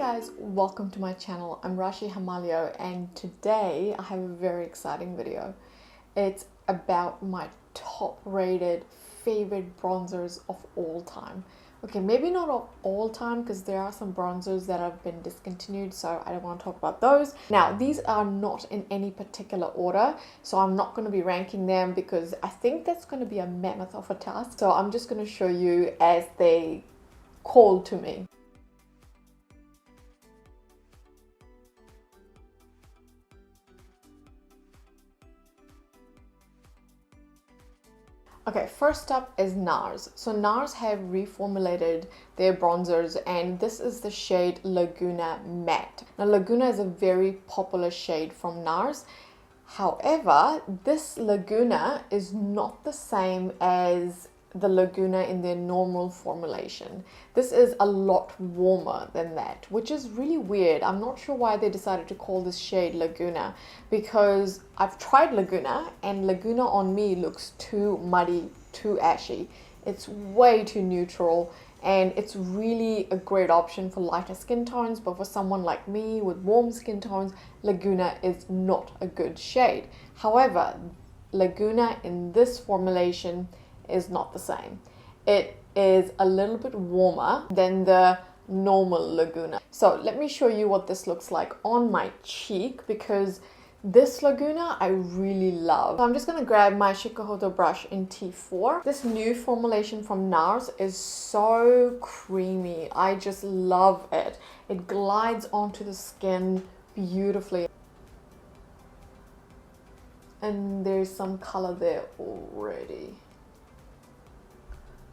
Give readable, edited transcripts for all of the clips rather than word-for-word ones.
guys, welcome to my channel. I'm Rashi Hamalio and today I have a very exciting video. It's about my top rated favorite bronzers of all time. Okay, maybe not of all time because there are some bronzers that have been discontinued, so I don't want to talk about those. Now, these are not in any particular order, so I'm not going to be ranking them because I think that's going to be a mammoth of a task. So I'm just going to show you as they call to me. Okay, first up is Nars. So Nars have reformulated their bronzers and this is the shade Laguna Matte. Now Laguna is a very popular shade from Nars. However, this Laguna is not the same as the Laguna in their normal formulation. This is a lot warmer than that, which is really weird. I'm not sure why they decided to call this shade Laguna, because I've tried Laguna and Laguna on me looks too muddy, too ashy. It's way too neutral and it's really a great option for lighter skin tones, but for someone like me with warm skin tones, Laguna is not a good shade. However, Laguna in this formulation is not the same. It is a little bit warmer than the normal Laguna. So let me show you what this looks like on my cheek, because this Laguna I really love. So I'm just going to grab my Shikohoto brush in T4. This new formulation from Nars is so creamy. I just love it. It glides onto the skin beautifully. And there's some color there already.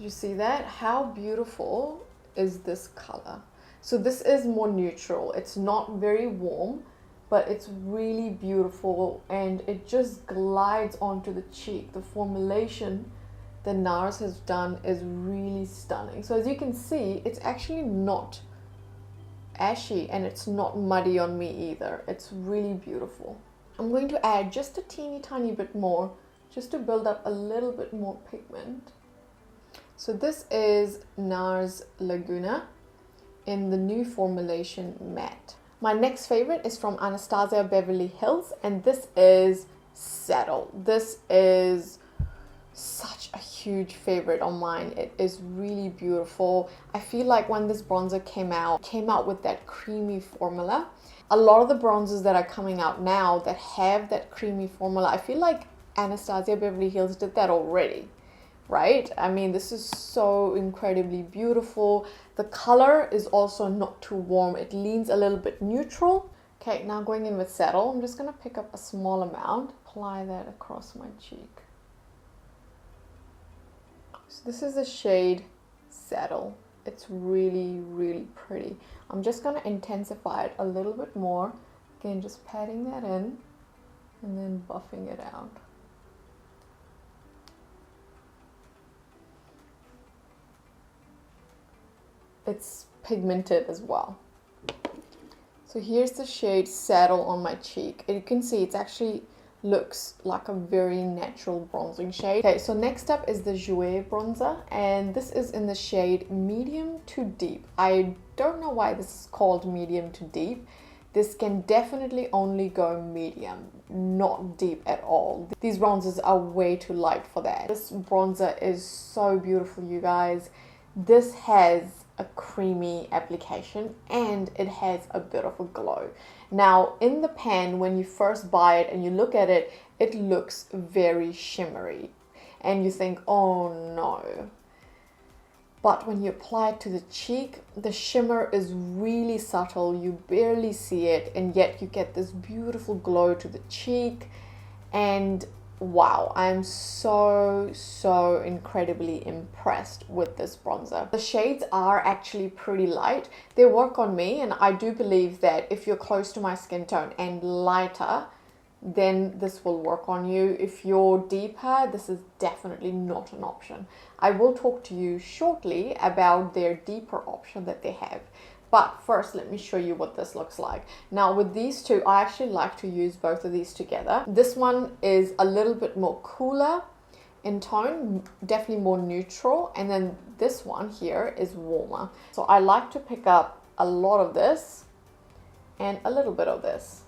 You see that? How beautiful is this color? So this is more neutral. It's not very warm, but it's really beautiful and it just glides onto the cheek. The formulation that Nars has done is really stunning. So as you can see, it's actually not ashy and it's not muddy on me either. It's really beautiful. I'm going to add just a teeny tiny bit more just to build up a little bit more pigment. So this is Nars Laguna in the new formulation Matte. My next favorite is from Anastasia Beverly Hills and this is Saddle. This is such a huge favorite of mine. It is really beautiful. I feel like when this bronzer came out with that creamy formula. A lot of the bronzers that are coming out now that have that creamy formula, I feel like Anastasia Beverly Hills did that already. Right? I mean, this is so incredibly beautiful. The color is also not too warm. It leans a little bit neutral. Okay, now going in with Saddle, I'm just going to pick up a small amount, apply that across my cheek. So this is the shade Saddle. It's really, really pretty. I'm just going to intensify it a little bit more. Again, just patting that in and then buffing it out. It's pigmented as well. So here's the shade Saddle on my cheek. And you can see it actually looks like a very natural bronzing shade. Okay, so next up is the Jouer bronzer and this is in the shade Medium to Deep. I don't know why this is called Medium to Deep. This can definitely only go medium, not deep at all. These bronzers are way too light for that. This bronzer is so beautiful, you guys. This has a creamy application and it has a bit of a glow. Now in the pan, when you first buy it and you look at it, it looks very shimmery and you think, oh no. But when you apply it to the cheek, the shimmer is really subtle. You barely see it and yet you get this beautiful glow to the cheek. And wow, I'm so incredibly impressed with this bronzer. The shades are actually pretty light. They work on me and I do believe that if you're close to my skin tone and lighter, then this will work on you. If you're deeper, this is definitely not an option. I will talk to you shortly about their deeper option that they have. But first, let me show you what this looks like. Now with these two, I actually like to use both of these together. This one is a little bit more cooler in tone, definitely more neutral. And then this one here is warmer. So I like to pick up a lot of this and a little bit of this,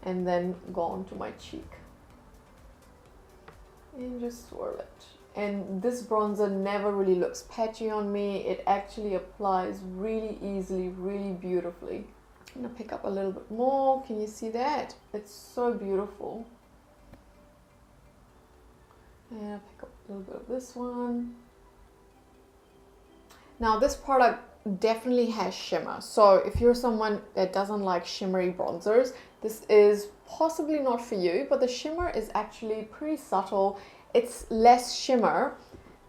and then go onto my cheek and just swirl it. And this bronzer never really looks patchy on me. It actually applies really easily, really beautifully. I'm gonna pick up a little bit more. Can you see that? It's so beautiful. And I'll pick up a little bit of this one. Now this product definitely has shimmer. So if you're someone that doesn't like shimmery bronzers, this is possibly not for you, but the shimmer is actually pretty subtle. It's less shimmer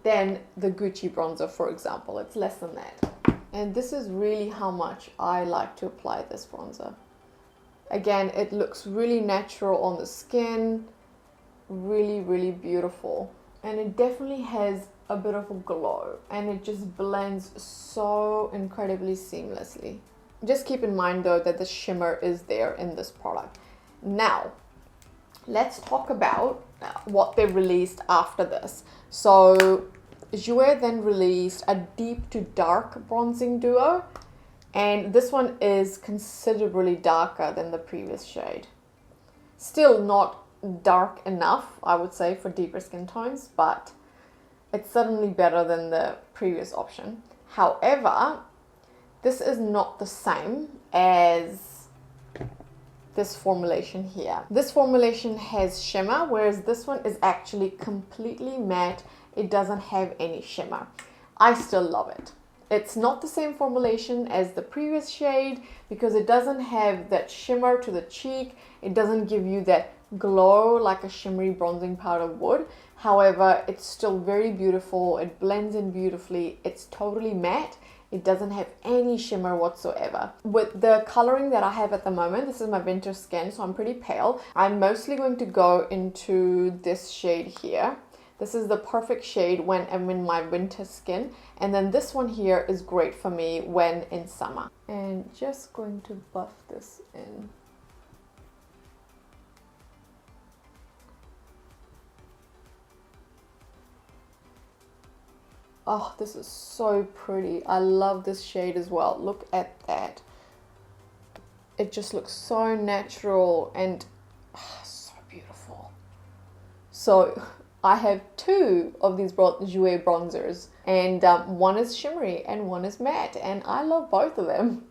than the Gucci bronzer, for example. It's less than that. And this is really how much I like to apply this bronzer. Again, it looks really natural on the skin. Really, really beautiful. And it definitely has a bit of a glow, and it just blends so incredibly seamlessly. Just keep in mind though that the shimmer is there in this product. Now, let's talk about what they released after this. So Jouer then released a deep to dark bronzing duo, and this one is considerably darker than the previous shade. Still not dark enough, I would say, for deeper skin tones, but it's certainly better than the previous option. However, this is not the same as this formulation here. This formulation has shimmer, whereas this one is actually completely matte. It doesn't have any shimmer. I still love it. It's not the same formulation as the previous shade because it doesn't have that shimmer to the cheek. It doesn't give you that glow like a shimmery bronzing powder would. However, it's still very beautiful. It blends in beautifully. It's totally matte. It doesn't have any shimmer whatsoever. With the coloring that I have at the moment, this is my winter skin, so I'm pretty pale. I'm mostly going to go into this shade here. This is the perfect shade when I'm in my winter skin. And then this one here is great for me when in summer. And just going to buff this in. Oh, this is so pretty. I love this shade as well. Look at that. It just looks so natural and so beautiful. So I have two of these Jouer bronzers, and one is shimmery and one is matte, and I love both of them.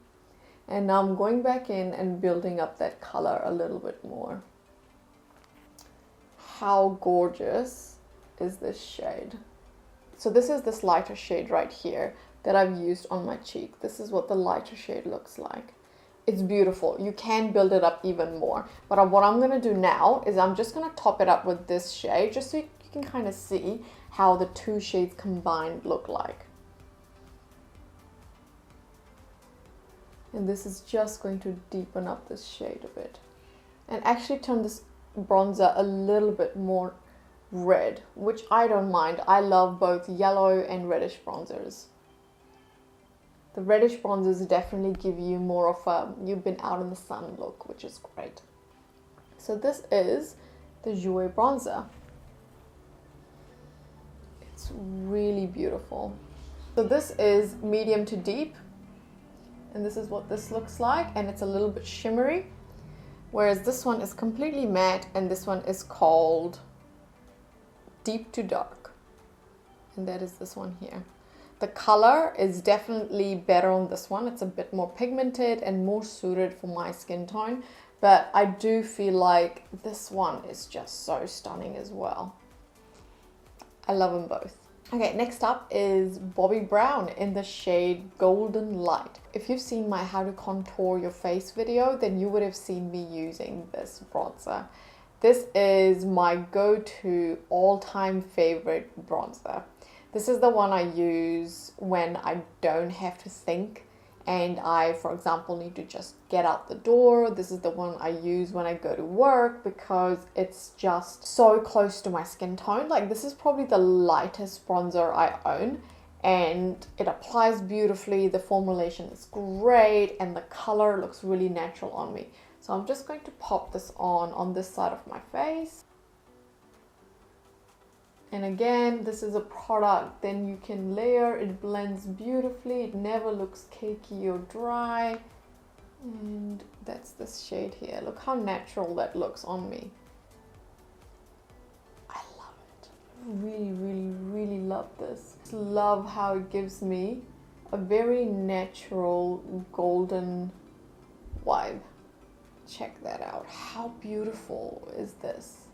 And now I'm going back in and building up that color a little bit more. How gorgeous is this shade? So this is this lighter shade right here that I've used on my cheek. This is what the lighter shade looks like. It's beautiful. You can build it up even more. But what I'm going to do now is I'm just going to top it up with this shade just so you can kind of see how the two shades combined look like. And this is just going to deepen up this shade a bit. And actually turn this bronzer a little bit more red, which I don't mind. I love both yellow and reddish bronzers. The reddish bronzers definitely give you more of a you've been out in the sun look, which is great. So this is the Jouer bronzer. It's really beautiful. So this is medium to deep, and this is what this looks like, and it's a little bit shimmery, whereas this one is completely matte, and this one is called deep to dark, and that is this one here. The color is definitely better on this one. It's a bit more pigmented and more suited for my skin tone, but I do feel like this one is just so stunning as well. I love them both. Okay, next up is Bobbi Brown in the shade Golden Light. If you've seen my how to contour your face video, then you would have seen me using this bronzer. This is my go-to all-time favorite bronzer. This is the one I use when I don't have to think and I, for example, need to just get out the door. This is the one I use when I go to work because it's just so close to my skin tone. Like, this is probably the lightest bronzer I own, and it applies beautifully. The formulation is great and the color looks really natural on me. So I'm just going to pop this on this side of my face. And again, this is a product then you can layer. It blends beautifully. It never looks cakey or dry. And that's this shade here. Look how natural that looks on me. I love it. Really, really, really love this. Love how it gives me a very natural golden vibe. Check that out. How beautiful is this?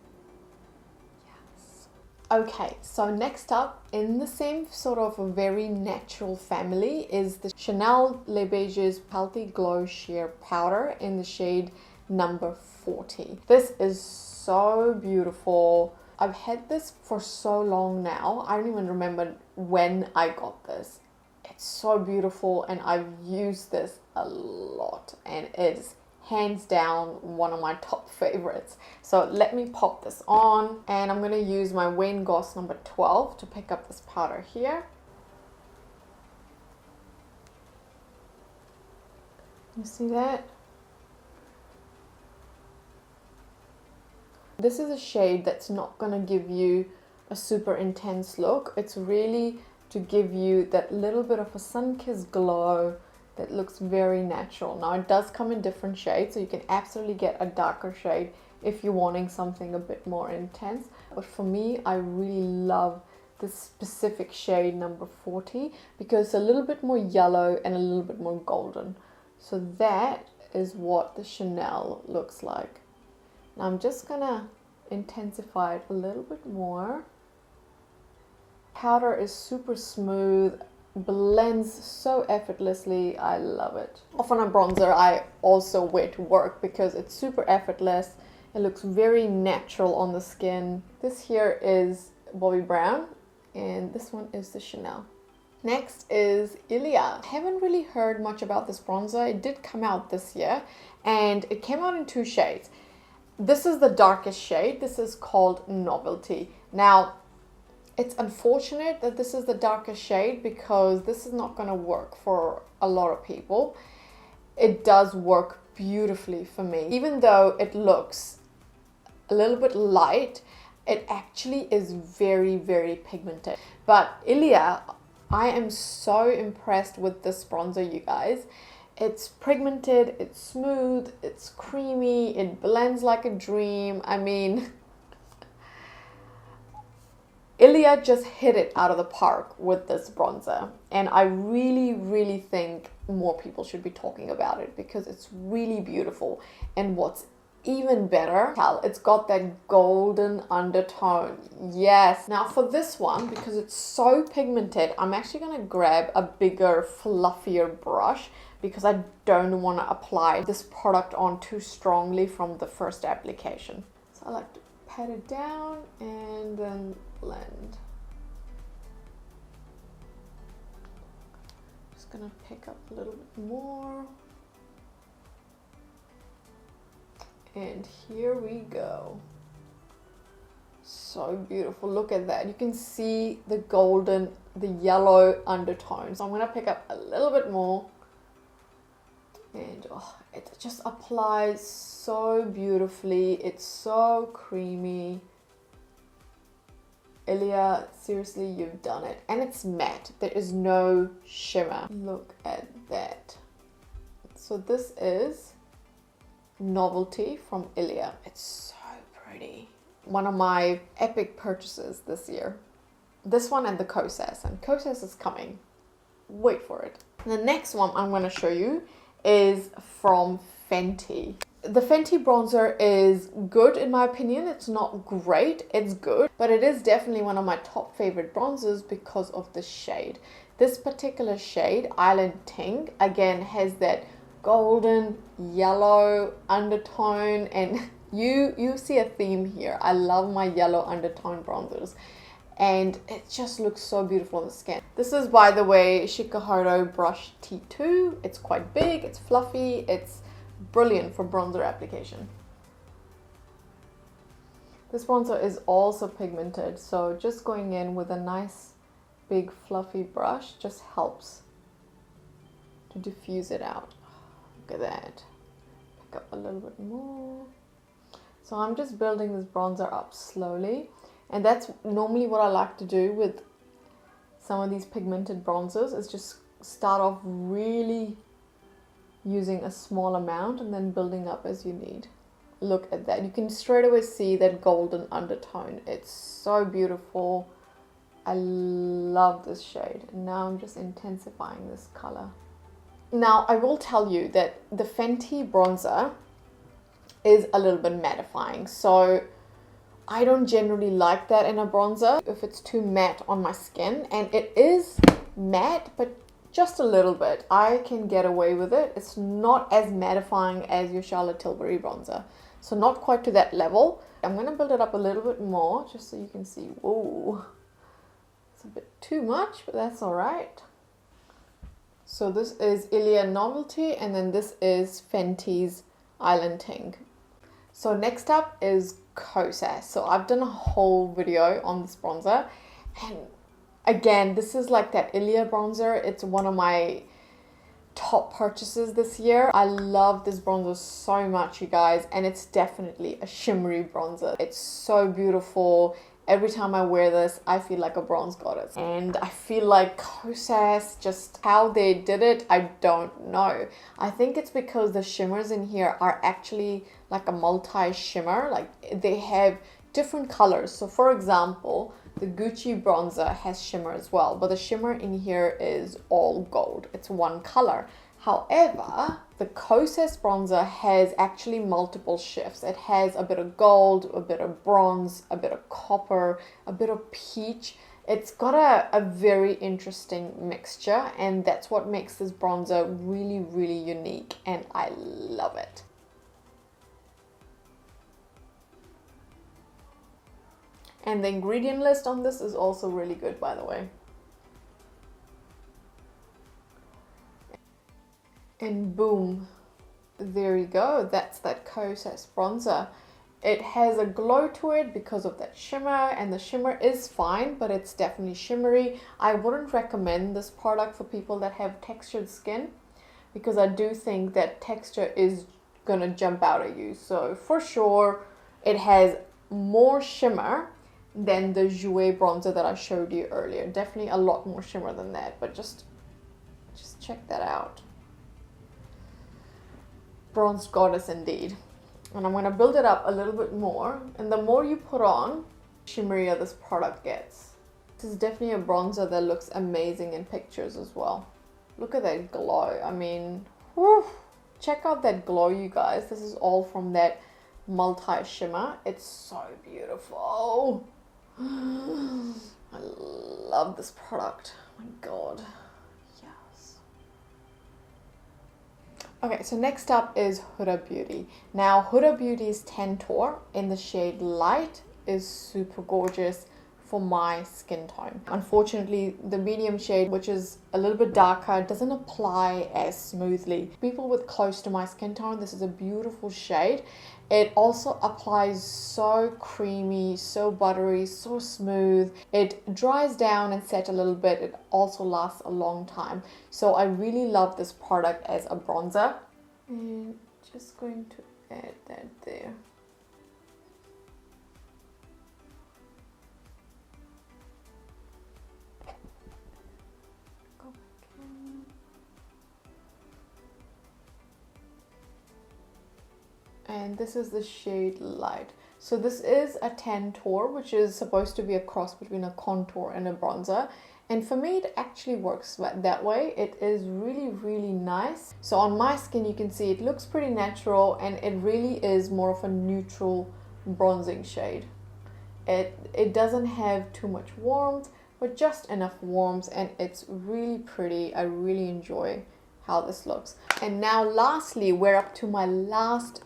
Yes. Okay, so next up in the same sort of a very natural family is the Chanel Les Beiges Healthy Glow Sheer Powder in the shade number 40. This is so beautiful. I've had this for so long now. I don't even remember when I got this. It's so beautiful and I've used this a lot and it's hands down one of my top favorites. So let me pop this on and I'm going to use my Wayne Goss number 12 to pick up this powder here. You see that? This is a shade that's not going to give you a super intense look. It's really to give you that little bit of a sun-kissed glow that looks very natural. Now it does come in different shades, so you can absolutely get a darker shade if you're wanting something a bit more intense. But for me, I really love this specific shade number 40 because it's a little bit more yellow and a little bit more golden. So that is what the Chanel looks like. Now I'm just gonna intensify it a little bit more. Powder is super smooth, blends so effortlessly. I love it. Often a bronzer I also wear to work because it's super effortless. It looks very natural on the skin. This here is Bobbi Brown and this one is the Chanel. Next is Ilia. I haven't really heard much about this bronzer. It did come out this year and it came out in 2 shades. This is the darkest shade. This is called Novelty. Now, it's unfortunate that this is the darkest shade because this is not going to work for a lot of people. It does work beautifully for me. Even though it looks a little bit light, it actually is very, very pigmented. But Ilia, I am so impressed with this bronzer, you guys. It's pigmented, it's smooth, it's creamy, it blends like a dream. I mean, Ilia just hit it out of the park with this bronzer. And I really, really think more people should be talking about it because it's really beautiful. And what's even better, it's got that golden undertone. Yes. Now for this one, because it's so pigmented, I'm actually going to grab a bigger, fluffier brush because I don't want to apply this product on too strongly from the first application. So I like to pat it down and then blend. Just gonna pick up a little bit more. And here we go. So beautiful. Look at that. You can see the golden, the yellow undertones. So I'm gonna pick up a little bit more. And oh, it just applies so beautifully. It's so creamy. Ilia, seriously, you've done it. And it's matte. There is no shimmer. Look at that. So this is Novelty from Ilia. It's so pretty. One of my epic purchases this year. This one and the Kosas. And Kosas is coming. Wait for it. The next one I'm going to show you is from Fenty. The Fenty bronzer is good in my opinion. It's not great, it's good, but it is definitely one of my top favorite bronzers because of the shade. This particular shade, Island Ting, again has that golden yellow undertone, and you see a theme here. I love my yellow undertone bronzers. And it just looks so beautiful on the skin. This is, by the way, Shikahara Brush T2. It's quite big, it's fluffy, it's brilliant for bronzer application. This bronzer is also pigmented, so just going in with a nice big fluffy brush just helps to diffuse it out. Look at that. Pick up a little bit more. So I'm just building this bronzer up slowly. And that's normally what I like to do with some of these pigmented bronzers, is just start off really using a small amount and then building up as you need. Look at that. You can straight away see that golden undertone. It's so beautiful. I love this shade. And now I'm just intensifying this color. Now, I will tell you that the Fenty bronzer is a little bit mattifying. So I don't generally like that in a bronzer if it's too matte on my skin. And it is matte, but just a little bit. I can get away with it. It's not as mattifying as your Charlotte Tilbury bronzer. So not quite to that level. I'm going to build it up a little bit more just so you can see. Whoa. It's a bit too much, but that's all right. So this is Ilia Novelty, and then this is Fenty's Island Ting. So next up is Kosas. So I've done a whole video on this bronzer, and again, this is like that Ilia bronzer. It's one of my top purchases this year. I love this bronzer so much, you guys, and it's definitely a shimmery bronzer. It's so beautiful. Every time I wear this, I feel like a bronze goddess. And I feel like Kosas, just how they did it, I don't know. I think it's because the shimmers in here are actually like a multi-shimmer. Like they have different colors. So for example, the Gucci bronzer has shimmer as well, but the shimmer in here is all gold. It's one color. However, the Kosas bronzer has actually multiple shifts. It has a bit of gold, a bit of bronze, a bit of copper, a bit of peach. It's got a very interesting mixture, and that's what makes this bronzer really, really unique, and I love it. And the ingredient list on this is also really good, by the way. And boom, there you go. That's that Kosas bronzer. It has a glow to it because of that shimmer, and the shimmer is fine, but it's definitely shimmery. I wouldn't recommend this product for people that have textured skin, because I do think that texture is gonna jump out at you. So for sure, it has more shimmer than the Jouer bronzer that I showed you earlier. Definitely a lot more shimmer than that, but just check that out. Bronze goddess indeed. And I'm going to build it up a little bit more, and the more you put on, shimmerier this product gets. This is definitely a bronzer that looks amazing in pictures as well. Look at that glow. I mean, whew, check out that glow, you guys. This is all from that multi shimmer. It's so beautiful. I love this product. Oh my god. Okay, so next up is Huda Beauty. Now, Huda Beauty's Tantour in the shade Light is super gorgeous for my skin tone. Unfortunately, the medium shade, which is a little bit darker, doesn't apply as smoothly. People with close to my skin tone, this is a beautiful shade. It also applies so creamy, so buttery, so smooth. It dries down and sets a little bit. It also lasts a long time. So I really love this product as a bronzer. And just going to add that there. And this is the shade Light. So this is a tantour, which is supposed to be a cross between a contour and a bronzer. And for me, it actually works that way. It is really, really nice. So on my skin, you can see it looks pretty natural, and it really is more of a neutral bronzing shade. It doesn't have too much warmth, but just enough warmth, and it's really pretty. I really enjoy how this looks. And now lastly, we're up to my last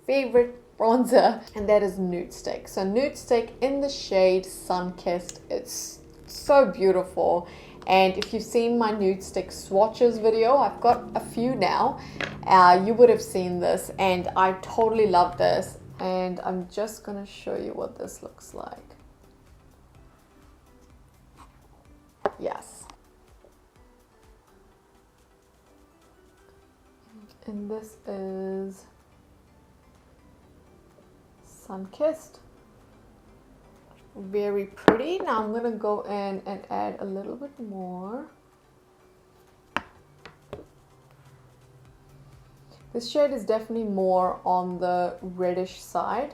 favorite bronzer, and that is Nudestix. So Nudestix in the shade Sunkissed. It's so beautiful, and if you've seen my Nudestix swatches video, I've got a few now, you would have seen this, and I totally love this. And I'm just gonna show you what this looks like. Yes. And this is Sunkissed. Very pretty. Now I'm gonna go in and add a little bit more. This shade is definitely more on the reddish side,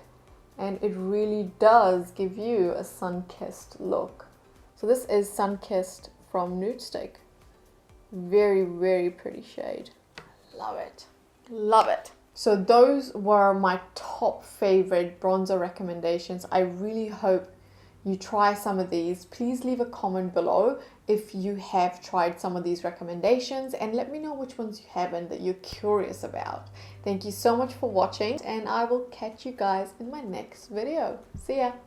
and it really does give you a sun-kissed look. So this is Sun-Kissed from Nudestix. Very, very pretty shade. Love it. Love it. So those were my top favorite bronzer recommendations. I really hope you try some of these. Please leave a comment below if you have tried some of these recommendations, and let me know which ones you haven't that you're curious about. Thank you so much for watching, and I will catch you guys in my next video. See ya!